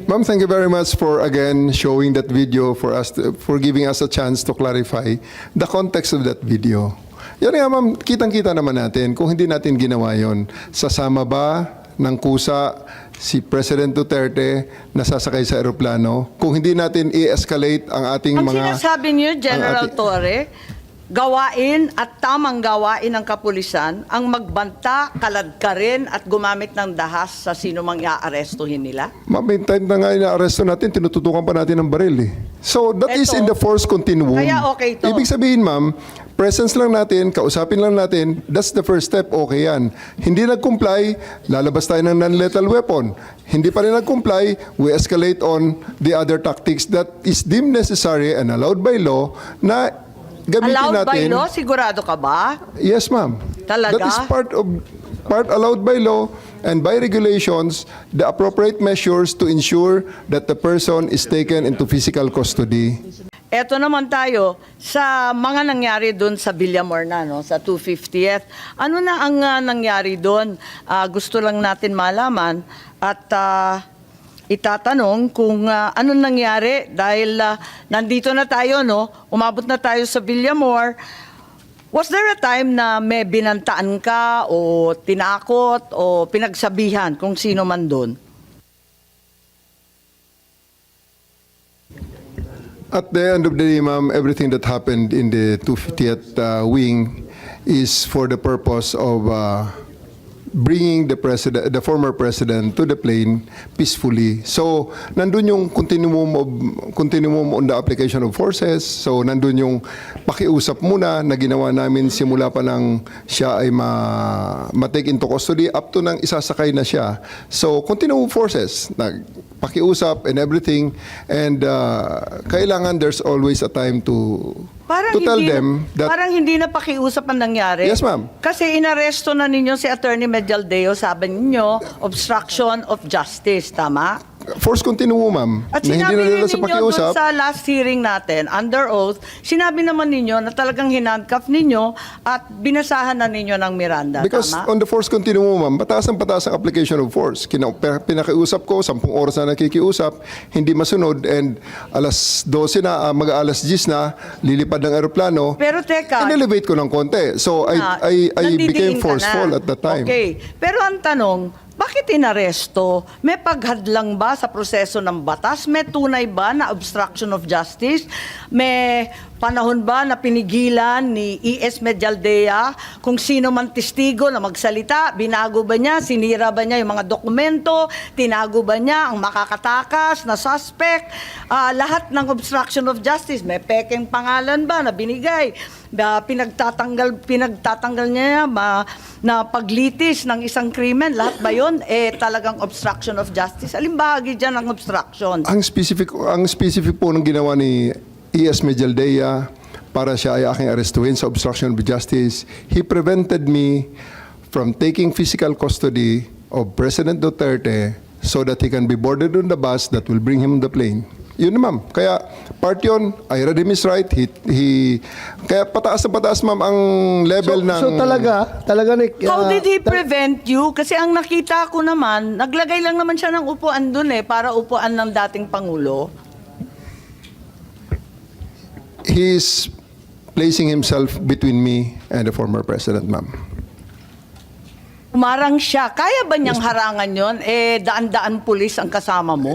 Ma'am, thank you very much for again showing that video for us, for giving us a chance to clarify the context of that video. Yan nga ma'am, kitang-kita naman natin kung hindi natin ginawa yon. Sasama ba ng kusa si President Duterte na sasakay sa eroplano kung hindi natin i-escalate ang ating Ang mga... sinasabi niyo, General Torre, gawain at tamang gawain ng kapulisan ang magbanta, kaladkarin at gumamit ng dahas sa sino mang iaarestuhin nila? Ma'am, may time na nga ina-arresto natin, tinututukan pa natin ng baril eh. So that is Eto, in the force continuum. kaya okay to. Ibig sabihin ma'am, presence lang natin, kausapin lang natin, that's the first step, okay yan. Hindi nag-comply, lalabas tayo ng non-lethal weapon. Hindi pa rin nag-comply, we escalate on the other tactics that is deemed necessary and allowed by law na gamitin Allowed by natin. law? Sigurado ka ba? Yes, ma'am. Talaga? That is part allowed by law and by regulations, the appropriate measures to ensure that the person is taken into physical custody. Eto naman tayo sa mga nangyari doon sa Villamor na, no, sa 250th. Ano na ang nangyari doon? Gusto lang natin malaman at itatanong kung anong nangyari dahil nandito na tayo, no? Umabot na tayo sa Villamor. Was there a time na may binantaan ka o tinakot o pinagsabihan kung sino man doon? At the end of the day, ma'am, everything that happened in the 250th wing is for the purpose of bringing the former president to the plane peacefully. So, nandun yung continuum on the application of forces. So, nandun yung pakiusap muna na ginawa namin simula pa nang siya ay ma-take into custody up to nang isasakay na siya. So, continuum forces, pakiusap and everything. And kailangan there's always a time to tell them that... Parang hindi na pakiusap ang nangyari. Yes, ma'am. Kasi inaresto na ninyo si Attorney Medialdeo, sabi ninyo, obstruction of justice, tama? Force continuum, ma'am. At Na hindi sinabi na nila rin sa ninyo pakiusap. doon sa last hearing natin, under oath, sinabi naman ninyo na talagang hinandcuff ninyo at binasahan na ninyo ng Miranda, Because tama? on the force continuum, ma'am, pataas ang application of force. Pinakiusap ko, 10 oras na nakikiusap, hindi masunod, and alas 12 na, mag-alas 10 na, lilipad ng aeroplano, Pero teka, in-elevate ko ng konti. So, I became nandidiin ka forceful na. at that time. Okay. Pero ang tanong, bakit inaresto? May paghadlang ba sa proseso ng batas? May tunay ba na obstruction of justice? May panahon ba na pinigilan ni E.S. Medialdea kung sino man testigo na magsalita? Binago ba niya? Sinira ba niya yung mga dokumento? Tinago ba niya ang makakatakas na suspect? Lahat ng obstruction of justice, may pekeng pangalan ba na binigay? Pinagtatanggal niya na paglitis ng isang krimen, lahat ba yun talagang obstruction of justice? Alin bahagi dyan ng obstruction? Ang specific po ng ginawa ni E.S. Medialdea para siya ay aking arestuhin sa obstruction of justice, he prevented me from taking physical custody of President Duterte so that he can be boarded on the bus that will bring him on the plane. Yun na, ma'am. Kaya part yun, I read him his right. Kaya pataas na pataas, ma'am, ang level ng... So talaga How did he prevent you? Kasi ang nakita ko naman, naglagay lang naman siya ng upuan dun para upuan ng dating Pangulo. He's placing himself between me and the former president, ma'am. Umarang siya. Kaya ba niyang harangan yon? Daan-daan pulis ang kasama mo?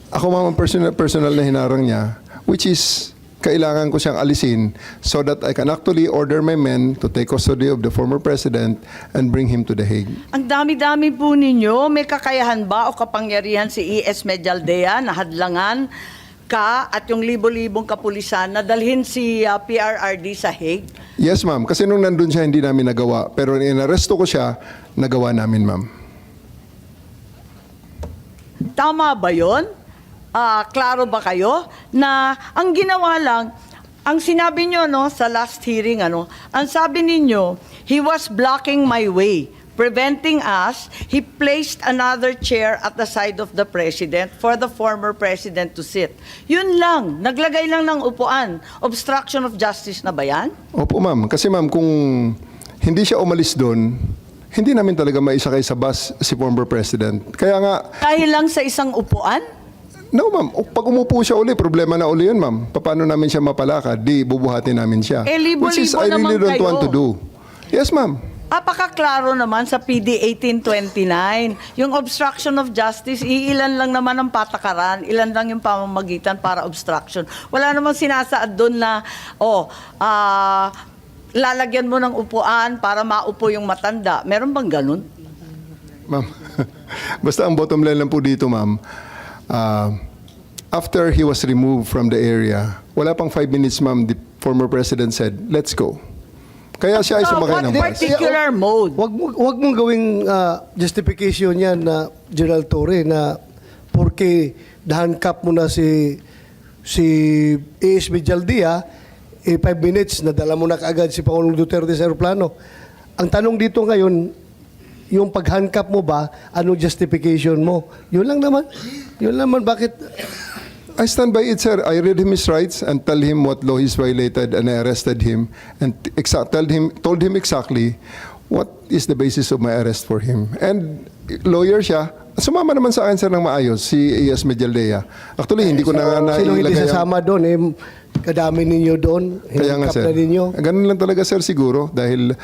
Ako, ma'am, personal na hinarang niya, which is kailangan ko siyang alisin so that I can actually order my men to take custody of the former president and bring him to The Hague. Ang dami-dami po ninyo. May kakayahan ba o kapangyarihan si E.S. Medialdea na hadlangan ka at yung libo-libong kapulisan na dalhin si PRRD sa Hague? Yes, ma'am. Kasi nung nandun siya, hindi namin nagawa. Pero inaresto ko siya, nagawa namin, ma'am. Tama ba yun? Klaro ba kayo na ang ginawa lang, ang sinabi nyo sa last hearing, ang sabi ninyo, he was blocking my way, preventing us. He placed another chair at the side of the president for the former president to sit. Yun lang, naglagay lang ng upuan. Obstruction of justice na ba yan? Opo, ma'am. Kasi, ma'am, kung hindi siya umalis doon, hindi namin talaga maisakay sa bus si former president. Kaya nga, Dahil lang sa isang upuan? No, ma'am. Pag umupo siya uli, problema na uli yun, ma'am. Paano namin siya mapalakad? Di, bubuhatin namin siya. Libo-libo Which is, I naman really don't kayo. want to do. Yes, ma'am. Apakaklaro naman sa PD 1829. Yung obstruction of justice, iilan lang naman ang patakaran, ilan lang yung pamamagitan para obstruction. Wala namang sinasaad doon na, lalagyan mo ng upuan para maupo yung matanda. Meron bang ganun? Ma'am, basta ang bottom line lang po dito, ma'am, after he was removed from the area, wala pang 5 minutes, ma'am, the former president said, let's go. Kaya siya ay So, sumakay ng what bus. particular mode? Wag mong gawing justification yan na General Torre na porque nahankap mo na si A.S. Villaldia, 5 minutes, nadala mo na kaagad si Pangulong Duterte sa aeroplano. Ang tanong dito ngayon, yung paghankap mo ba, anong justification mo? Yun lang naman. Yun naman, bakit? I stand by it, sir. I read him his rights and tell him what law he's violated, and I arrested him and told him exactly what is the basis of my arrest for him. And lawyer siya. Sumama naman sa akin, sir, ng maayos, si A.S. Medialdea. Actually, hindi ko na Sino hindi nailagay ang- sasama doon? Kadami ninyo doon. Kaya nga, Hinkap sir. na ninyo. Ganun lang talaga, sir, siguro. Dahil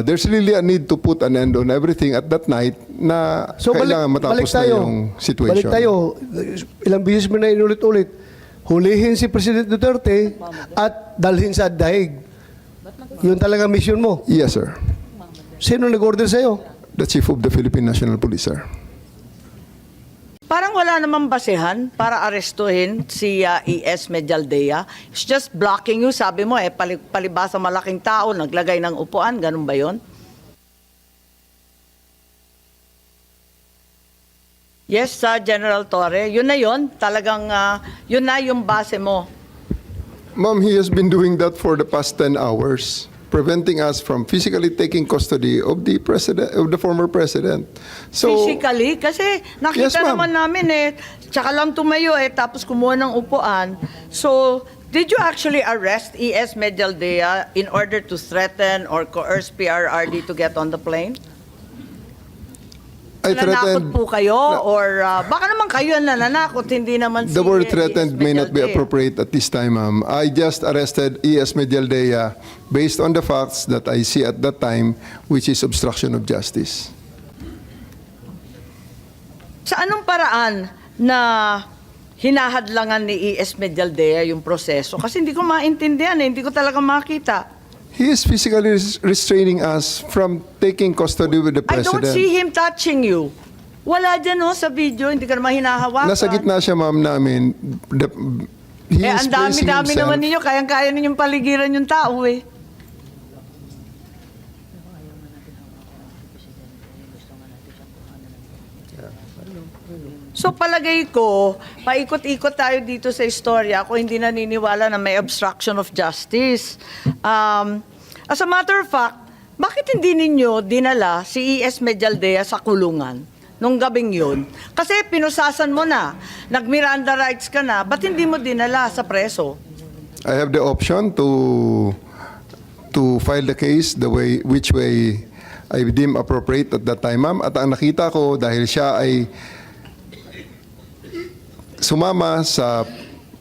there's really a need to put an end on everything at that night na kailangan matapos na yung situation. Balik tayo. Ilang beses mo na inulit-ulit. Hulihin si President Duterte at dalhin sa daig. Yun talaga mission mo. Yes, sir. Sino nag-order sa'yo? The Chief of the Philippine National Police, sir. Parang wala namang basehan para arestuhin si E.S. Medialdea. It's just blocking you. Sabi mo, palibasa malaking tao, naglagay ng upuan. Ganun ba yon? Yes, General Torre. Yun na yun. Talagang, yun na yung base mo. Ma'am, he has been doing that for the past 10 hours, preventing us from physically taking custody of the president, of the former president. So, Physically? Kasi nakita Yes, ma'am. naman namin tsaka lang tumayo tapos kumuha ng upuan. So, did you actually arrest E.S. Medialdea in order to threaten or coerce PRRD to get on the plane? I Nananakot threatened. po kayo? Or baka naman kayo ang nananakot, hindi naman si The word E.S. threatened may not be Medialdea. appropriate at this time, ma'am. I just arrested E.S. Medialdea based on the facts that I see at that time, which is obstruction of justice. Sa anong paraan na hinahadlangan ni E.S. Medialdea yung proseso? Kasi hindi ko maintindihan, hindi ko talaga makita. He is physically restraining us from taking custody with the I president. don't see him touching you. Wala dyan sa video, hindi ka naman hinahawakan. Nasa gitna siya, ma'am, namin. He is Ang placing dami-dami himself. naman ninyo, kayang-kaya ninyong paligiran yung tao So palagay ko, paikot-ikot tayo dito sa istorya kung hindi naniniwala na may obstruction of justice. As a matter of fact, bakit hindi ninyo dinala si E.S. Medialdea sa kulungan nung gabing yun? Kasi pinusasan mo na, nag-Miranda rights ka na, ba't hindi mo dinala sa preso? I have the option to file the case which way I deem appropriate at that time, ma'am. At ang nakita ko, dahil siya ay sumama sa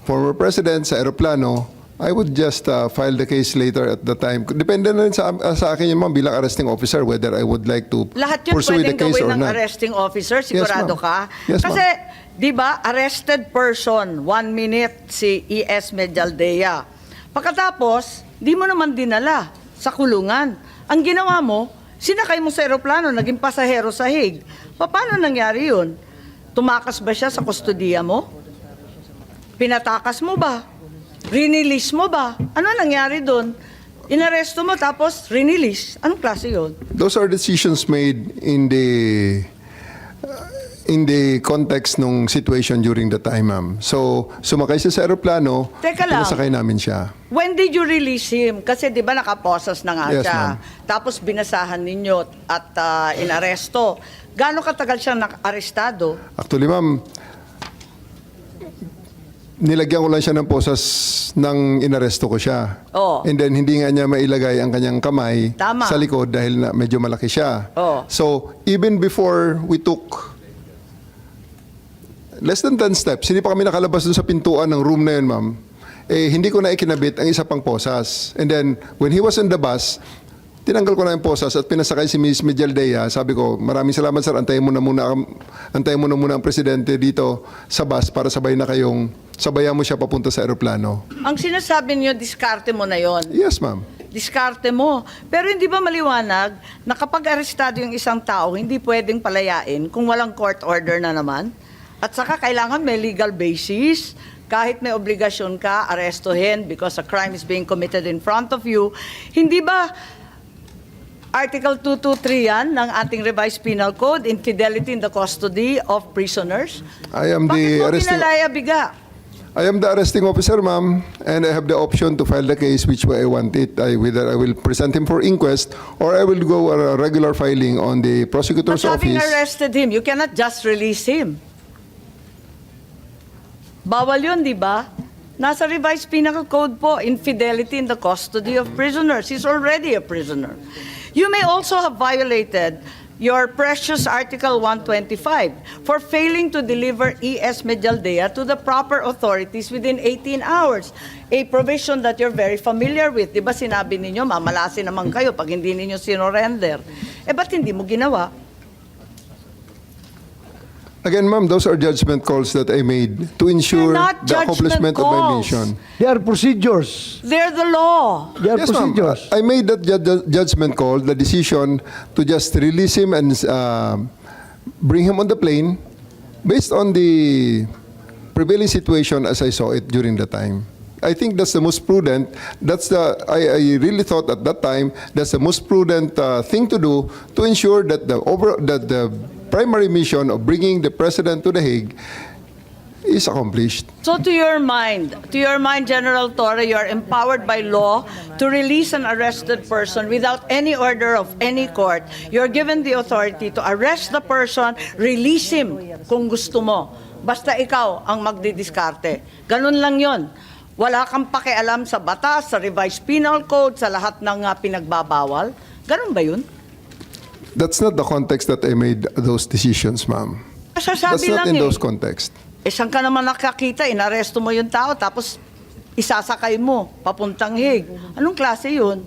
former president sa aeroplano, I would just file the case later at the time. Depende na rin sa akin yun, ma'am, bilang arresting officer, whether I would like to Lahat yun pursue the pwedeng case gawin or ng not. arresting officer, sigurado ma'am. ka? Yes, Kasi, di ba, arrested person, 1 minute si E.S. Medialdea. Pagkatapos, di mo naman dinala sa kulungan. Ang ginawa mo, sinakay mo sa aeroplano, naging pasahero sa Hague. Paano nangyari yun? Tumakas ba siya sa kustodiya mo? Pinatakas mo ba? Rinilis mo ba? Ano nangyari doon? Inaresto mo tapos rinilis. Anong klase yun? Those are decisions made in the context ng situation during the time, ma'am. So, sumakay siya sa aeroplano, Teka lang. pinasakay namin siya. When did you release him? Kasi di ba nakaposas na nga Yes, siya. ma'am. Tapos binasahan ninyo at inaresto. Gaano katagal siyang arestado? Actually, ma'am, nilagyan ko lang siya ng posas nang inaresto ko siya. Oo. And then, hindi nga niya mailagay ang kanyang kamay Tama. sa likod dahil na medyo malaki siya. Oo. So, even before we took less than 10 steps, hindi pa kami nakalabas dun sa pintuan ng room na yun, ma'am. Eh, hindi ko na ikinabit ang isa pang posas. And then, when he was in the bus, tinanggal ko na yung posas at pinasakay si Ms. Mijaldea. Sabi ko, maraming salamat sir, antayin mo na muna ang presidente dito sa bus para sabayan mo siya papunta sa eroplano. Ang sinasabi niyo, diskarte mo na yon. Yes, ma'am. Diskarte mo. Pero hindi ba maliwanag na kapag arestado yung isang tao, hindi pwedeng palayain kung walang court order na naman? At saka kailangan may legal basis. Kahit may obligasyon ka, arestuhin because a crime is being committed in front of you. Hindi ba Article 223 yan ng ating revised penal code, infidelity in the custody of prisoners? I am Bakit the mo arresting... pinalaya biga? I am the arresting officer, ma'am, and I have the option to file the case which way I want it. Whether I will present him for inquest or I will go a regular filing on the prosecutor's But having office. arrested him, you cannot just release him. Bawal yun, di ba? Nasa revised penal code po, infidelity in the custody of prisoners. He's already a prisoner. You may also have violated your precious Article 125 for failing to deliver E.S. Medialdea to the proper authorities within 18 hours. A provision that you're very familiar with. Di ba sinabi ninyo, mamalasin naman kayo pag hindi ninyo sinorender. Eh, ba't hindi mo ginawa? Again, ma'am, those are judgment calls that I made to ensure They're not the accomplishment judgment of my calls. mission. They are procedures. They're the law. They are Yes, ma'am. procedures. I made that judgment call, the decision to just release him and bring him on the plane based on the prevailing situation as I saw it during the time. I think that's the most prudent. I really thought at that time that's the most prudent thing to do to ensure that the primary mission of bringing the president to The Hague is accomplished. So to your mind, General Torre, you are empowered by law to release an arrested person without any order of any court. You're given the authority to arrest the person, release him kung gusto mo. Basta ikaw ang magdidiskarte. Ganun lang yon. Wala kang pakialam sa batas, sa revised penal code, sa lahat ng pinagbabawal. Ganun ba yun? That's not the context that I made those decisions, ma'am. That's Sasabi not lang in eh. those contexts. Eh, saan ka naman nakakita? Inaresto mo yung tao, tapos isasakay mo, papuntang Hague. Anong klase yun?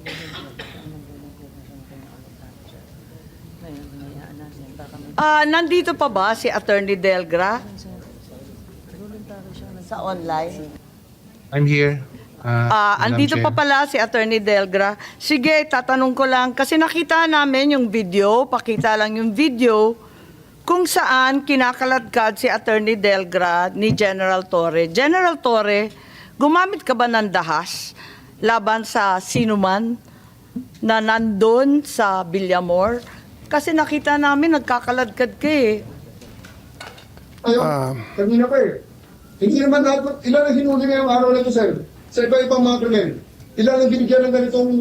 Nandito pa ba si Attorney Delgra? Sa online? I'm here. Andito pa pala si Attorney Delgra. Sige, tatanong ko lang, kasi nakita namin yung video, pakita lang yung video, kung saan kinakaladkad si Attorney Delgra ni General Torre. General Torre, gumamit ka ba ng dahas laban sa sinuman na nandun sa Villamor? Kasi nakita namin nagkakaladkad ka eh. Ayun, kanina pa eh. Hindi naman dapat, ilan ang hinuli ngayong araw na ito, sir? Sa iba-ibang mga krimen. Ilan ang binigyan ng ganitong...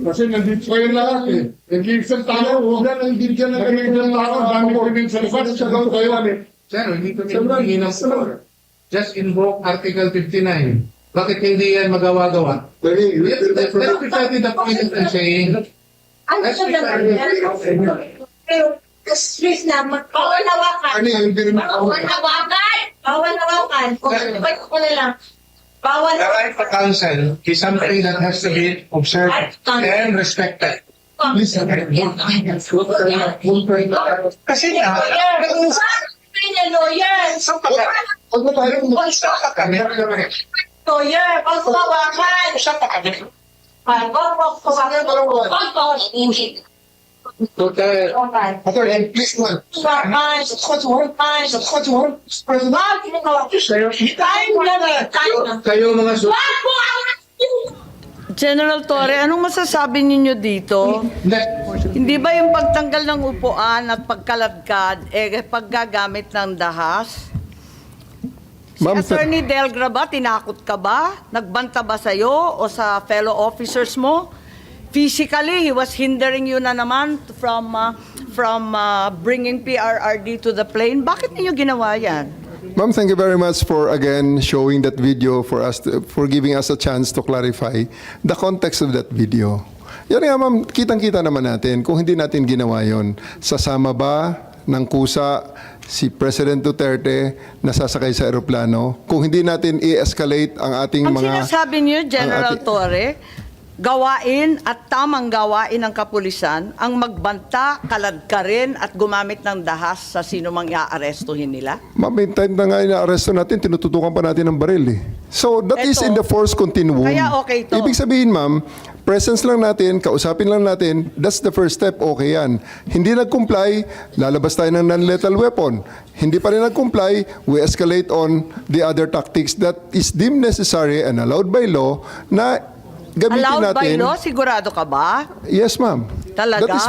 Kasi nandito kayo lahat eh. Nag-iisang tao. Ilan ang binigyan ng ganitong tao. Dami krimen sa labas. Sa gaw kayo kami. Sir, hindi ko hingi ng floor. Just invoke Article 59. Bakit hindi yan magawa-gawa? That's precisely the point that I'm saying. Ano siya naman? Pero, stress na, bawal hawakan. Ano yung hindi rin Bawal hawakan! Bawal hawakan. Pwede ko na lang. Bawal The right to counsel is something that has to be observed and respected. Please, Kasi nga, lawyer. Huwag mo tayo Usap pa kami. Lawyer, pag hawakan. Usap pa kami. Total. Attorney, please, man. Kayo mga General Torre, anong masasabi ninyo dito? Hindi ba yung pagtanggal ng upuan at pagkaladkad, paggagamit ng dahas? Si Ma'am, Attorney Delgra ba, tinakot ka ba? Nagbanta ba sa'yo o sa fellow officers mo? Physically, he was hindering you na naman from bringing PRRD to the plane. Bakit ninyo ginawa yan? Ma'am, thank you very much for again showing that video for giving us a chance to clarify the context of that video. Yan nga ma'am, kitang-kita naman natin kung hindi natin ginawa yon. Sasama ba ng kusa si President Duterte nasasakay sa eroplano, kung hindi natin i-escalate ang ating Ang mga... sinasabi niyo, General ang ating- Torre, gawain at tamang gawain ng kapulisan ang magbanta, kaladkarin at gumamit ng dahas sa sino mang iaarestuhin nila? Ma'am, may time na nga inaaresto natin, tinututukan pa natin ng baril eh. So, that is Eto, in the force continuum. kaya okay to. Ibig sabihin, ma'am, presence lang natin, kausapin lang natin, that's the first step, okay yan. Hindi nag-comply, lalabas tayo ng non-lethal weapon. Hindi pa rin nag-comply, we escalate on the other tactics that is deemed necessary and allowed by law na gamitin Allowed by natin. law? Sigurado ka ba? Yes, ma'am. Talaga? That is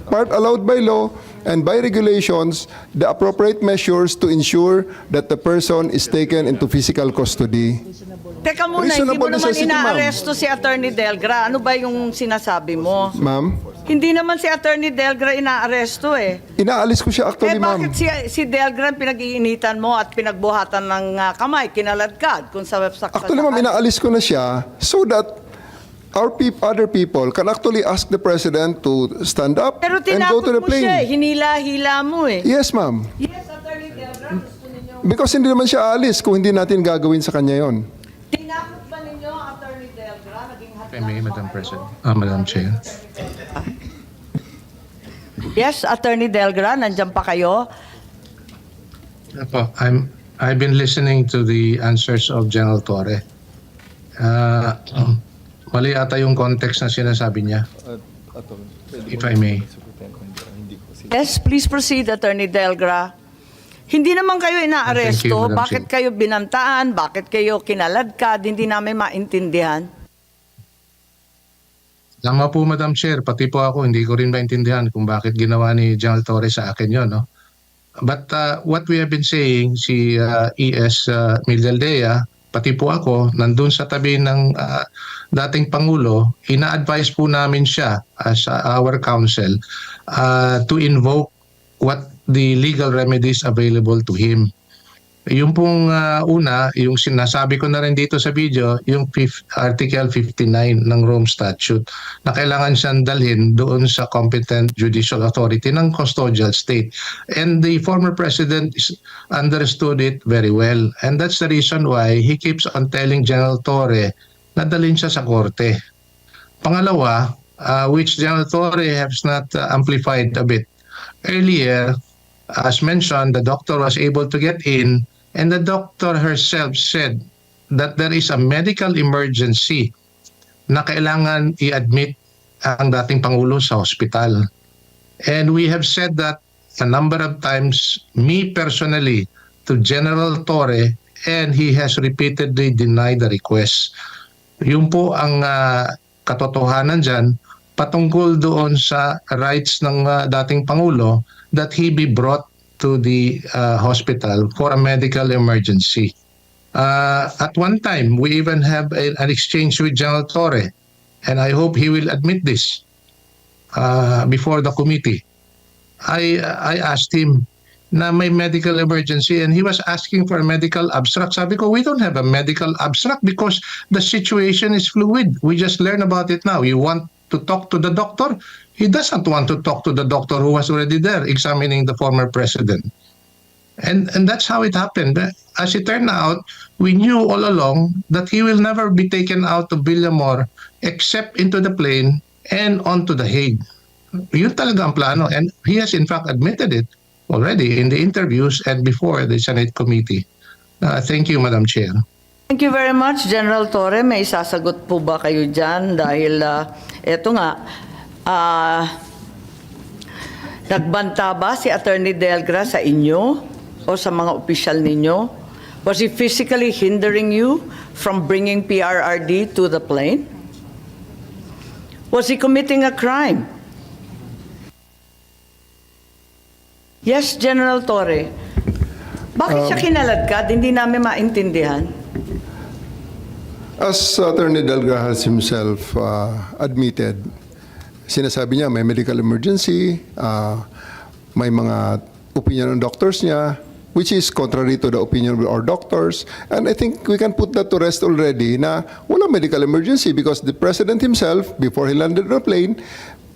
part allowed by law and by regulations, the appropriate measures to ensure that the person is taken into physical custody. Teka muna, hindi mo Reasonable naman necessity, ma'am. inaaresto si Attorney Delgra. Ano ba yung sinasabi mo? Ma'am, Hindi naman si Attorney Delgra inaaresto eh. inaalis ko siya actually, ma'am. Bakit si Delgra pinag-iinitan mo at pinagbuhatan ng kamay, kinaladkad kung sa website? Actually, ma'am, inaalis ko na siya so that other people can actually ask the president to stand up Pero and go to tinakot the mo siya, plane. hinila-hila mo eh. Yes, ma'am. Yes, Attorney Delgra, gusto ninyo. Because hindi naman siya aalis kung hindi natin gagawin sa kanya yon. Tinakot ba ninyo, Attorney Delgra, naging If I may, Madam President. Madam Chair. Yes, Attorney Delgra, nandiyan pa kayo. Apo, I've been listening to the answers of General Torre. Mali ata yung context na sinasabi niya. If I may. Yes, please proceed, Attorney Delgra. Hindi naman kayo Thank you, inaaresto. Madam Bakit Chair. kayo binantaan? Bakit kayo kinaladkad? Hindi namin maintindihan. Tama po, Madam Chair. Pati po ako, hindi ko rin maintindihan kung bakit ginawa ni General Torre sa akin yun. No? But what we have been saying, si E.S. Mildaldea, pati po ako, nandun sa tabi ng dating Pangulo, ina-advise po namin siya as our counsel to invoke what the legal remedies available to him. Yung pong una, yung sinasabi ko na rin dito sa video, yung Article 59 ng Rome Statute na kailangan siyang dalhin doon sa competent judicial authority ng custodial state. And the former president understood it very well. And that's the reason why he keeps on telling General Torre na dalhin siya sa korte. Pangalawa, which General Torre has not amplified a bit. Earlier, as mentioned, the doctor was able to get in. And the doctor herself said that there is a medical emergency na kailangan i-admit ang dating Pangulo sa hospital. And we have said that a number of times, me personally, to General Torre, and he has repeatedly denied the request. Yun po ang katotohanan dyan patungkol doon sa rights ng dating Pangulo that he be brought to the hospital for a medical emergency. At one time, we even have an exchange with General Torre, and I hope he will admit this before the committee. I asked him na may medical emergency and he was asking for a medical abstract. Sabi ko, we don't have a medical abstract because the situation is fluid. We just learn about it now. You want to talk to the doctor? He doesn't want to talk to the doctor who was already there examining the former president. And that's how it happened. As it turned out, we knew all along that he will never be taken out of Villamor except into the plane and onto the Hague. Yun talaga ang plano. And he has in fact admitted it already in the interviews and before the Senate committee. Thank you, Madam Chair. Thank you very much, General Torre. May isasagot po ba kayo dyan? Dahil eto nga, nagbanta ba si Attorney Delgra sa inyo o sa mga opisyal ninyo? Was he physically hindering you from bringing PRRD to the plane? Was he committing a crime? Yes, General Torre. Bakit siya kinaladkad? Hindi namin maintindihan. As Attorney Delga has himself admitted, sinasabi niya may medical emergency, may mga opinion ng doctors niya, which is contrary to the opinion of our doctors. And I think we can put that to rest already na walang medical emergency because the President himself, before he landed on the plane,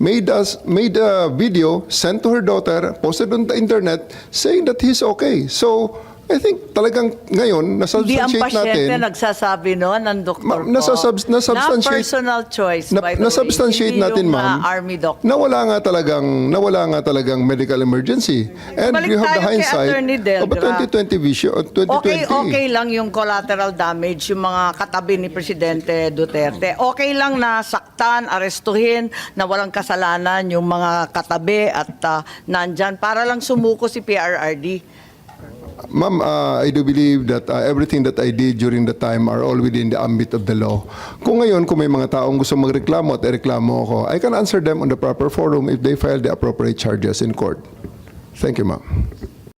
made a video, sent to her daughter, posted on the internet, saying that he's okay. So, I think talagang ngayon, Hindi ang nasubstantiate pasyente natin. nagsasabi noon ng doktor Ma- ko. nasubstantiate- Na personal choice, by the way. Nasubstantiate Hindi natin, yung, ma'am, army doctor. na wala nga talagang medical emergency. And Balik we have the tayo kay hindsight Attorney Delgra. of a 2020 vision, 2020. Okay lang yung collateral damage, yung mga katabi ni Presidente Duterte. Okay lang na saktan, arestuhin, na walang kasalanan yung mga katabi at nandyan para lang sumuko si PRRD. Ma'am, I do believe that everything that I did during the time are all within the ambit of the law. Kung ngayon, kung may mga taong gusto magreklamo at ireklamo ako, I can answer them on the proper forum if they file the appropriate charges in court. Thank you, ma'am.